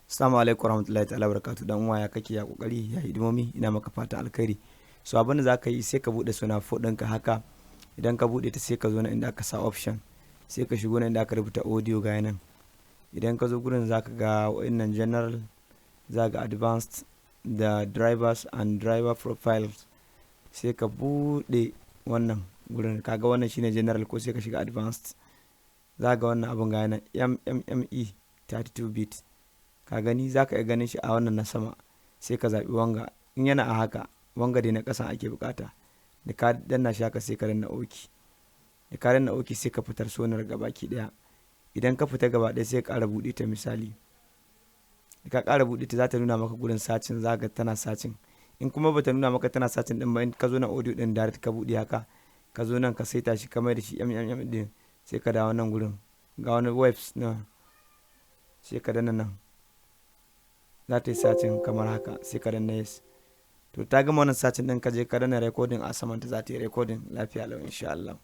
Assalamu alaikum warahmatullahi ta'ala barakatuh. Dan uwa ya kake, ya kokari, ya hidimomi, ina maka fata alkhairi. So abin da zaka yi sai ka bude suna ɗinka haka, idan ka bude ta sai ka zo na inda aka sa option, sai ka shigo na inda aka rubuta audio ga nan. Idan ka zo gurin zaka ga wa'innan general, zaka ga advanced da drivers and driver profiles, sai ka bude wannan gurin, kaga wannan shine general, ko sai ka shiga advanced, zaka ga wannan abun ga nan MMME 32 bit, ka gani zaka iya ganin shi a wannan na sama, sai ka zaɓi wanga. In yana a haka, wanga dai na ƙasan ake bukata, da ka danna shi haka sai ka danna oki, da ka danna oki sai ka fitar sonar gabaki daya. Idan ka fita gaba ɗaya sai ka ƙara buɗe ta misali, da ka ƙara buɗe ta za ta nuna maka gurin sacin, za ka tana sacin. In kuma bata nuna maka tana sacin din ba, in ka zo na audio din direct ka buɗe haka, ka zo nan ka saita shi kamar da shi MMM din, sai ka dawo nan gurin, ga wani waves na, sai ka danna nan, za ta yi sacin kamar haka, sai ka danna yes. To ta gama wannan sacin din, ka je ka danna recording a samanta, za ta yi recording lafiya lau insha Allah.